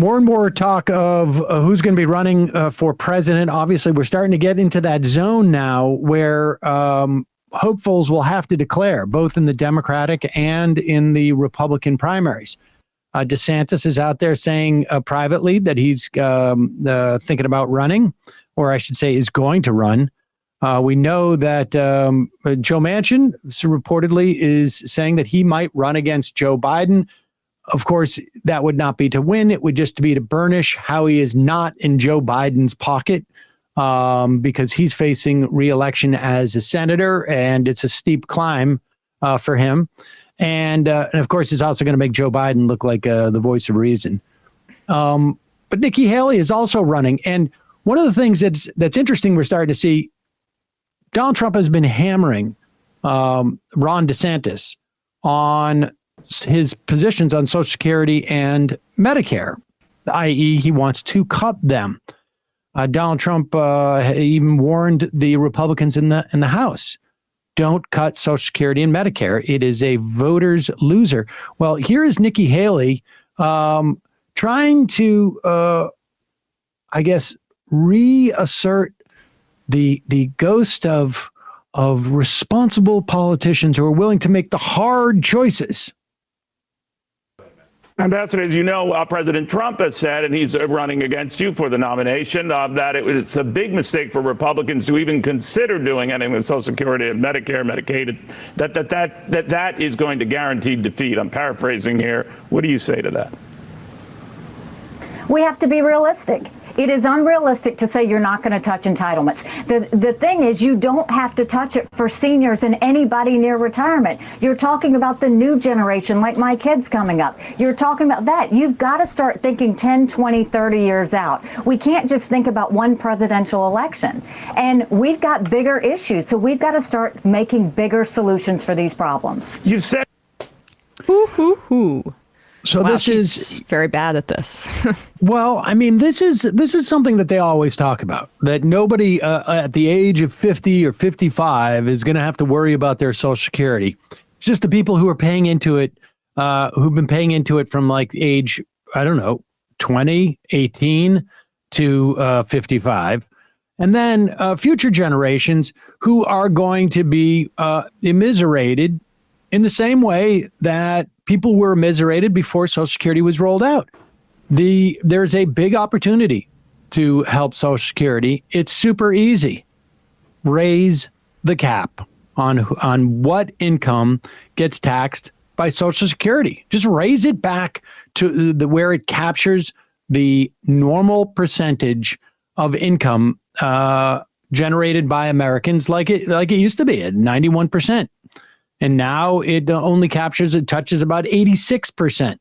more and more talk of who's going to be running for president. Obviously, we're starting to get into that zone now where hopefuls will have to declare, both in the Democratic and in the Republican primaries. DeSantis is out there saying privately that he's thinking about running, or I should say is going to run. We know that Joe Manchin reportedly is saying that he might run against Joe Biden. Of course, that would not be to win. It would just be to burnish how he is not in Joe Biden's pocket because he's facing re-election as a senator, and it's a steep climb for him. And of course, it's also going to make Joe Biden look like the voice of reason. But Nikki Haley is also running. And one of the things that's interesting, we're starting to see, Donald Trump has been hammering Ron DeSantis on his positions on Social Security and Medicare, i.e. he wants to cut them. Donald Trump even warned the Republicans in the House, don't cut Social Security and Medicare. It is a voter's loser. Well, here is Nikki Haley trying to, I guess, reassert the ghost of responsible politicians who are willing to make the hard choices. Ambassador, as you know, President Trump has said, and he's running against you for the nomination, that it's a big mistake for Republicans to even consider doing anything with Social Security and Medicare, Medicaid, that is going to guarantee defeat. I'm paraphrasing here. What do you say to that? We have to be realistic. It is unrealistic to say you're not going to touch entitlements. The thing is, you don't have to touch it for seniors and anybody near retirement. You're talking about the new generation, like my kids coming up. You're talking about that. You've got to start thinking 10, 20, 30 years out. We can't just think about one presidential election. And we've got bigger issues, so we've got to start making bigger solutions for these problems. You said... So wow, this is very bad at this. Well, I mean, this is something that they always talk about, that nobody at the age of 50 or 55 is going to have to worry about their Social Security. It's just the people who are paying into it, who've been paying into it from like age, I don't know, 20, 18 to 55. And then future generations who are going to be immiserated in the same way that people were immiserated before Social Security was rolled out. There's a big opportunity to help Social Security. It's super easy. Raise the cap on what income gets taxed by Social Security. Just raise it back to where it captures the normal percentage of income generated by Americans, like it used to be at 91%. And now it only touches about 86%.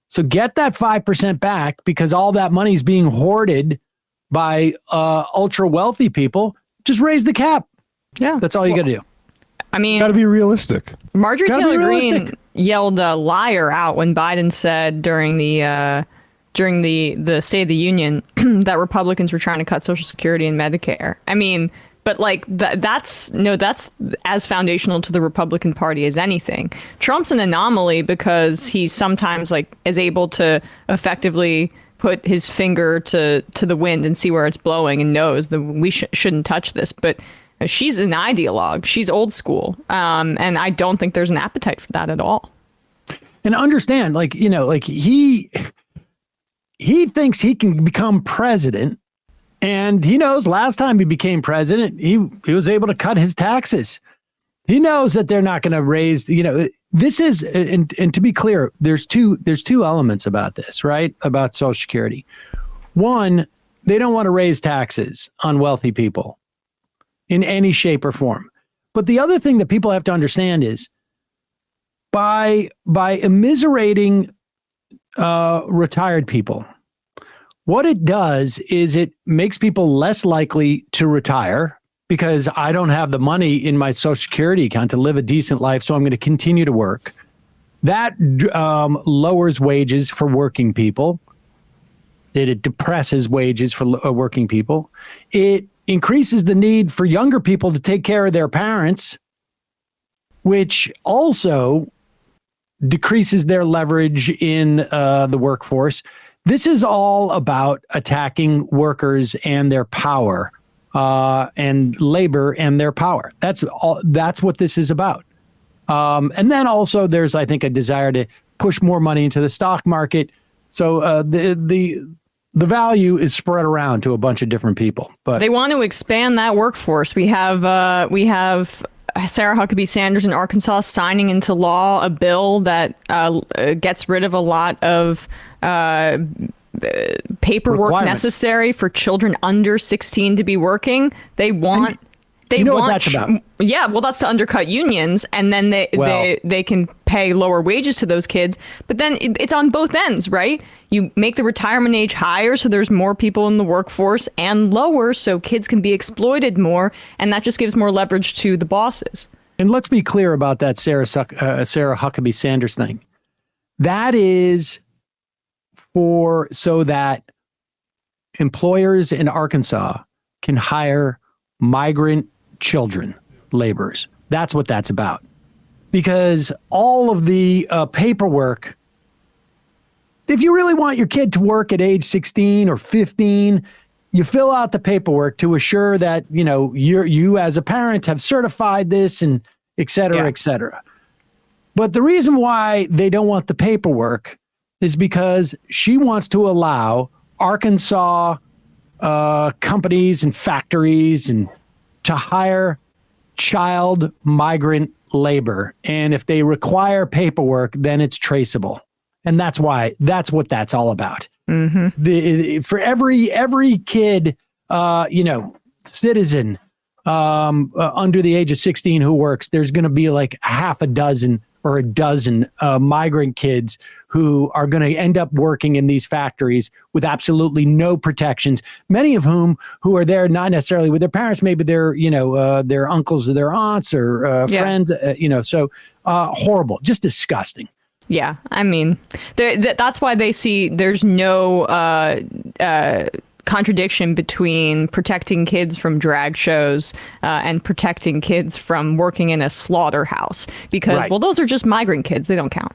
So get that 5% back, because all that money is being hoarded by ultra wealthy people. Just raise the cap. Yeah. That's all you got to do. I mean, got to be realistic. Marjorie Taylor Greene yelled a liar out when Biden said during the State of the Union that Republicans were trying to cut Social Security and Medicare. I mean, but like that's as foundational to the Republican Party as anything. Trump's an anomaly because he sometimes is able to effectively put his finger to the wind and see where it's blowing and knows that we shouldn't touch this. But she's an ideologue. She's old school. And I don't think there's an appetite for that at all. And understand, he thinks he can become president. And he knows last time he became president, he was able to cut his taxes. He knows that they're not going to raise, this is, and to be clear, there's two elements about this, right? About Social Security. One, they don't want to raise taxes on wealthy people in any shape or form. But the other thing that people have to understand is by immiserating retired people, what it does is it makes people less likely to retire, because I don't have the money in my Social Security account to live a decent life, so I'm going to continue to work. That lowers wages for working people. It depresses wages for working people. It increases the need for younger people to take care of their parents, which also decreases their leverage in the workforce. This is all about attacking workers and their power, and labor and their power. That's all. That's what this is about. And then also there's, I think, a desire to push more money into the stock market. So the value is spread around to a bunch of different people. But they want to expand that workforce. We have Sarah Huckabee Sanders in Arkansas signing into law a bill that gets rid of a lot of paperwork necessary for children under 16 to be working. They want. You know what that's about? Yeah, well, that's to undercut unions, and then they can pay lower wages to those kids. But then it's on both ends, right? You make the retirement age higher, so there's more people in the workforce, and lower, so kids can be exploited more, and that just gives more leverage to the bosses. And let's be clear about that Sarah Huckabee Sanders thing. That is so that employers in Arkansas can hire migrant children laborers. That's what that's about. Because all of the paperwork, if you really want your kid to work at age 16 or 15, you fill out the paperwork to assure that, you as a parent have certified this and et cetera, et cetera. But the reason why they don't want the paperwork is because she wants to allow Arkansas companies and factories and to hire child migrant labor. And if they require paperwork, then it's traceable. And that's what that's all about. Mm-hmm. For every kid, citizen under the age of 16 who works, there's going to be like half a dozen or a dozen migrant kids who are going to end up working in these factories with absolutely no protections. Many of whom who are there not necessarily with their parents, maybe they're their uncles or their aunts or friends. So horrible, just disgusting. Yeah, I mean, that's why they see there's no contradiction between protecting kids from drag shows and protecting kids from working in a slaughterhouse. Because, well, those are just migrant kids. They don't count.